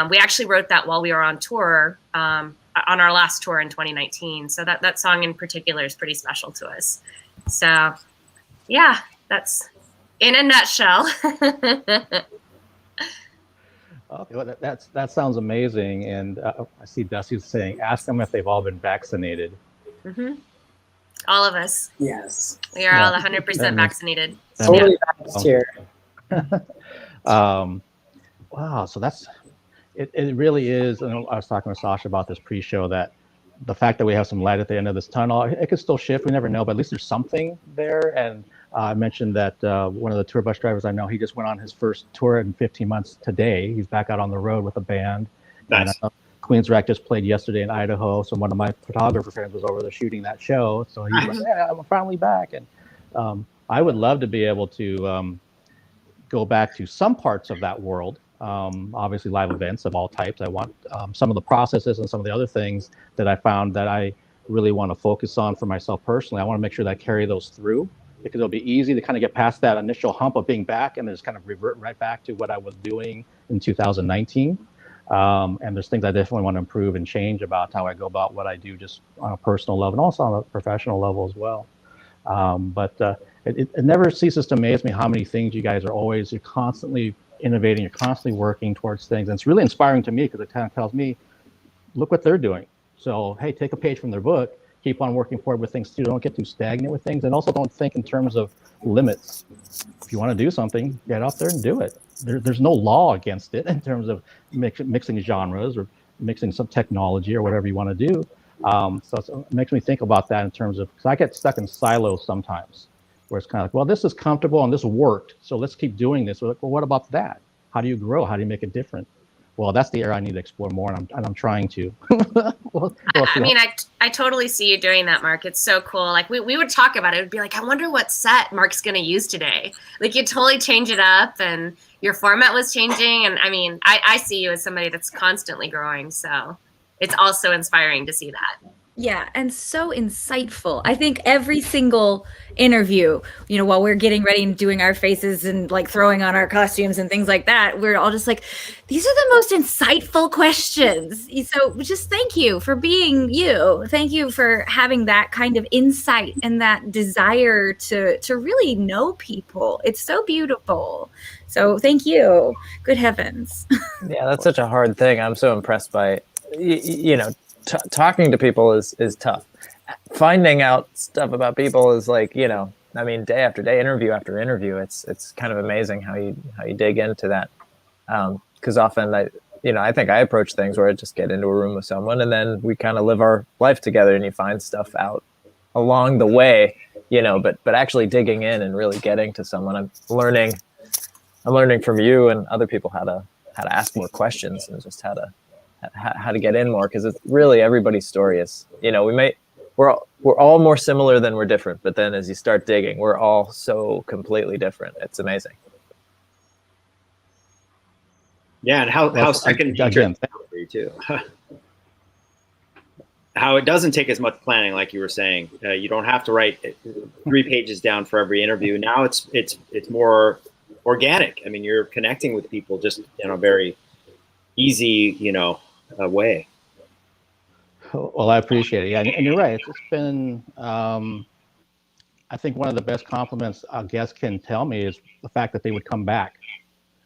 Speaker 12: We actually wrote that while we were on tour, on our last tour in 2019. So that song in particular is pretty special to us. So yeah, that's in a nutshell.
Speaker 1: Okay, well, that sounds amazing. And I see Dusty's saying, ask them if they've all been vaccinated.
Speaker 12: Mm-hmm. All of us.
Speaker 19: Yes.
Speaker 12: We are all 100% vaccinated.
Speaker 19: Totally vaxxed here.
Speaker 1: Wow, so it really is. And I was talking with Sasha about this pre-show, that the fact that we have some light at the end of this tunnel, it could still shift. We never know, but at least there's something there. And I mentioned that one of the tour bus drivers I know, he just went on his first tour in 15 months today. He's back out on the road with a band.
Speaker 16: Nice.
Speaker 1: And, Queen's Rack just played yesterday in Idaho, so one of my photographer friends was over there shooting that show. So he's like, yeah, I'm finally back. And I would love to be able to go back to some parts of that world. Obviously live events of all types. I want some of the processes and some of the other things that I found that I really want to focus on for myself personally. I want to make sure that I carry those through, because it'll be easy to kind of get past that initial hump of being back and then just kind of revert right back to what I was doing in 2019. And there's things I definitely want to improve and change about how I go about what I do, just on a personal level and also on a professional level as well. But it never ceases to amaze me how many things you guys are you're constantly innovating, you're constantly working towards things. And it's really inspiring to me, because it kind of tells me, look what they're doing. So, hey, take a page from their book, keep on working forward with things too. Don't get too stagnant with things, and also don't think in terms of limits. If you want to do something, get out there and do it. There's no law against it in terms of mixing genres or mixing some technology or whatever you want to do. So it makes me think about that in terms of, because I get stuck in silos sometimes, where it's kind of like, well, this is comfortable and this worked, so let's keep doing this. Well, what about that? How do you grow? How do you make it different? Well, that's the area I need to explore more, and I'm trying to.
Speaker 12: I mean, I totally see you doing that, Mark. It's so cool. Like we would talk about it. It would be like, I wonder what set Mark's going to use today. Like, you totally change it up, and your format was changing. And I mean, I see you as somebody that's constantly growing. So it's also inspiring to see that.
Speaker 2: Yeah, and so insightful. I think every single interview, you know, while we're getting ready and doing our faces and like throwing on our costumes and things like that, we're all just like, these are the most insightful questions. So just thank you for being you. Thank you for having that kind of insight and that desire to really know people. It's so beautiful. So thank you. Good heavens.
Speaker 17: Yeah, that's such a hard thing. I'm so impressed by, you know, talking to people is tough. Finding out stuff about people is like, you know, I mean, day after day, interview after interview. It's kind of amazing how you dig into that. Because often I think I approach things where I just get into a room with someone and then we kind of live our life together, and you find stuff out along the way, you know. But actually digging in and really getting to someone, I'm learning from you and other people how to ask more questions and just how to get in more, because it's really everybody's story is, you know, we're all more similar than we're different, but then as you start digging, we're all so completely different. It's amazing.
Speaker 16: Yeah, and how second nature for you too. How it doesn't take as much planning, like you were saying. You don't have to write 3 pages down for every interview. Now it's more organic. I mean, you're connecting with people just in a very easy, you know, way.
Speaker 1: Well, I appreciate it. Yeah, and you're right. It's been, I think one of the best compliments a guest can tell me is the fact that they would come back.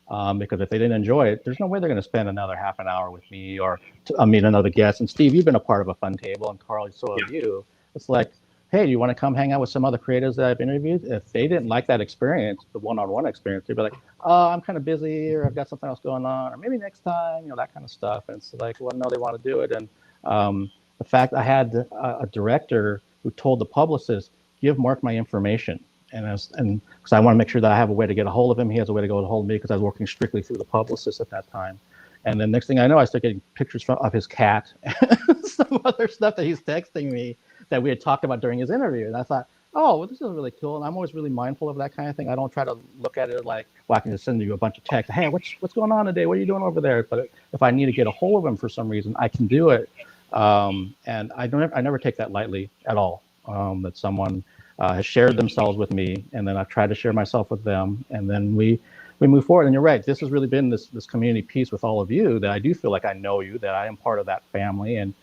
Speaker 1: Because if they didn't enjoy it, there's no way they're going to spend another half an hour with me or meet another guest. And Steve, you've been a part of a fun table, and Carl, so have you. It's like, hey, do you want to come hang out with some other creators that I've interviewed? If they didn't like that experience, the one-on-one experience, they'd be like, oh, I'm kind of busy, or I've got something else going on, or maybe next time, you know, that kind of stuff. And it's like, well, no, they want to do it. And the fact I had a director who told the publicist, give Mark my information. And because I want to make sure that I have a way to get a hold of him. He has a way to get a hold of me, because I was working strictly through the publicist at that time. And then next thing I know, I started getting pictures of his cat and some other stuff that he's texting me that we had talked about during his interview. And I thought, oh, well, this is really cool. And I'm always really mindful of that kind of thing. I don't try to look at it like, well, I can just send you a bunch of texts. Hey, what's going on today? What are you doing over there? But if I need to get a hold of him for some reason, I can do it. And I never take that lightly at all. That someone has shared themselves with me, and then I've tried to share myself with them, and then we move forward. And you're right, this has really been this community piece with all of you, that I do feel like I know you, that I am part of that family, and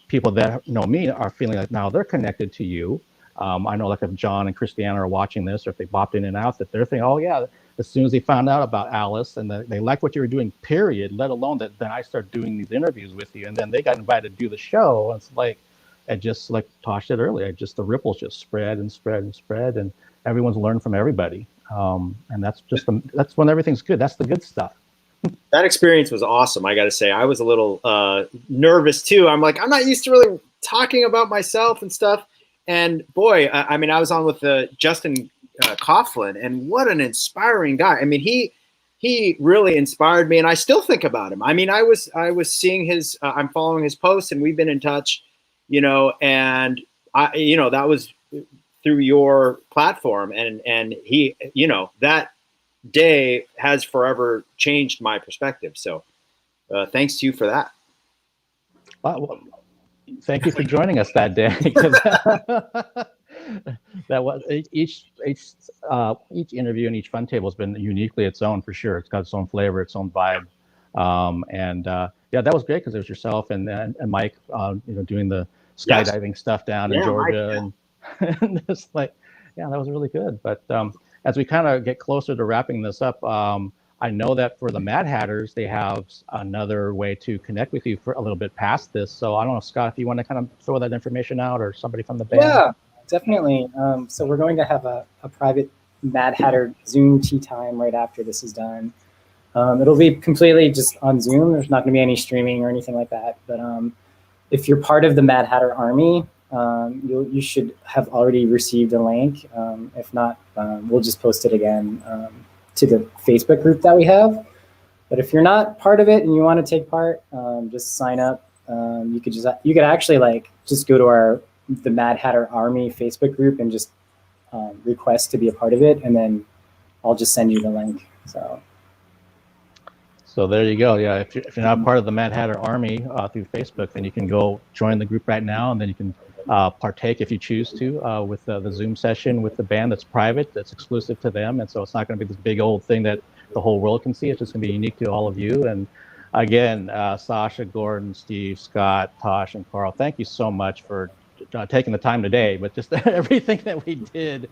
Speaker 1: people that know me are feeling like now they're connected to you. I know, like, if John and Christiana are watching this, or if they popped in and out, that they're thinking, oh yeah, as soon as they found out about Alice and they liked what you were doing, period, let alone that then I start doing these interviews with you, and then they got invited to do the show. It's like, it just, like Tosh said earlier, the ripples just spread and spread and spread, and everyone's learned from everybody. And that's that's when everything's good. That's the good stuff.
Speaker 16: That experience was awesome. I got to say, I was a little nervous too. I'm like, I'm not used to really talking about myself and stuff. And boy, I mean, I was on with Justin Coughlin, and what an inspiring guy. I mean, he really inspired me, and I still think about him. I mean, I was seeing his, I'm following his posts, and we've been in touch, you know, and that was through your platform, and he, you know, that day has forever changed my perspective. So thanks to you for that.
Speaker 1: Well, thank you for joining us that day. That was each interview and each fun table has been uniquely its own, for sure. It's got its own flavor, its own vibe. Yeah, that was great, because it was yourself and Mike, doing the skydiving stuff down in Georgia, Mike, and it's like, yeah, that was really good. But as we kind of get closer to wrapping this up, I know that for the Mad Hatters, they have another way to connect with you for a little bit past this. So I don't know, Scott, if you want to kind of throw that information out, or somebody from the band.
Speaker 19: Yeah, definitely. So we're going to have a private Mad Hatter Zoom tea time right after this is done. It'll be completely just on Zoom. There's not going to be any streaming or anything like that. But if you're part of the Mad Hatter Army, you should have already received a link. If not, we'll just post it again to the Facebook group that we have. But if you're not part of it and you want to take part, just sign up. You could actually just go to the Mad Hatter Army Facebook group and just request to be a part of it, and then I'll just send you the link.
Speaker 1: So there you go. Yeah, if you're not part of the Mad Hatter Army through Facebook, then you can go join the group right now, and then you can partake, if you choose to, with the Zoom session with the band that's private, that's exclusive to them. And so it's not going to be this big old thing that the whole world can see. It's just going to be unique to all of you. And again, Sasha, Gordon, Steve, Scott, Tosh, and Carl, thank you so much for taking the time today, but just everything that we did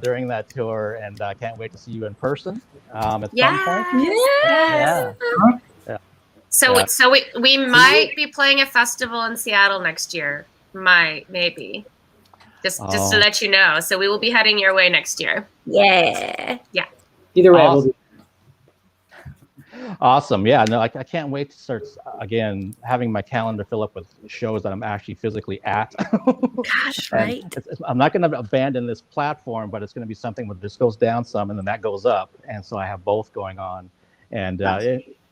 Speaker 1: during that tour. And I can't wait to see you in person at some point.
Speaker 2: Yes.
Speaker 1: Yeah.
Speaker 12: So
Speaker 1: Yeah.
Speaker 12: we might be playing a festival in Seattle next year. Maybe. Just to let you know. So we will be heading your way next year.
Speaker 2: Yeah.
Speaker 12: Yeah.
Speaker 19: Either way,
Speaker 1: Awesome.
Speaker 19: we'll be.
Speaker 1: Awesome. Yeah, no, I can't wait to start again having my calendar fill up with shows that I'm actually physically at.
Speaker 2: Gosh,
Speaker 1: And
Speaker 2: right?
Speaker 1: I'm not going to abandon this platform, but it's going to be something where this goes down some and then that goes up. And so I have both going on. And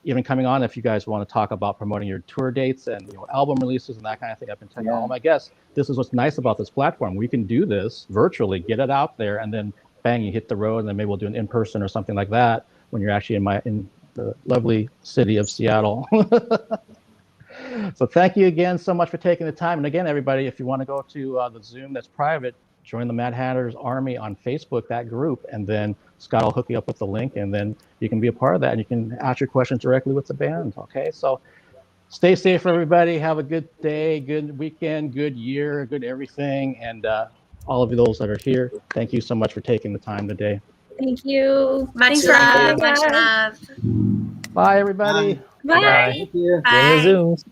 Speaker 1: even coming on, if you guys want to talk about promoting your tour dates and album releases and that kind of thing, I've been telling all my guests, this is what's nice about this platform. We can do this virtually, get it out there, and then bang, you hit the road, and then maybe we'll do an in-person or something like that when you're actually in the lovely city of Seattle. So thank you again so much for taking the time. And again, everybody, if you want to go to the Zoom that's private, join the Mad Hatter's Army on Facebook, that group, and then Scott will hook you up with the link, and then you can be a part of that, and you can ask your questions directly with the band. Okay, so stay safe, everybody. Have a good day, good weekend, good year, good everything, and all of those that are here, thank you so much for taking the time today.
Speaker 2: Thank you.
Speaker 12: Much
Speaker 2: Thanks for having
Speaker 12: love.
Speaker 2: us.
Speaker 12: Much love.
Speaker 1: Bye, everybody.
Speaker 2: Bye.
Speaker 19: Thank you.
Speaker 12: Bye.
Speaker 17: Zooms.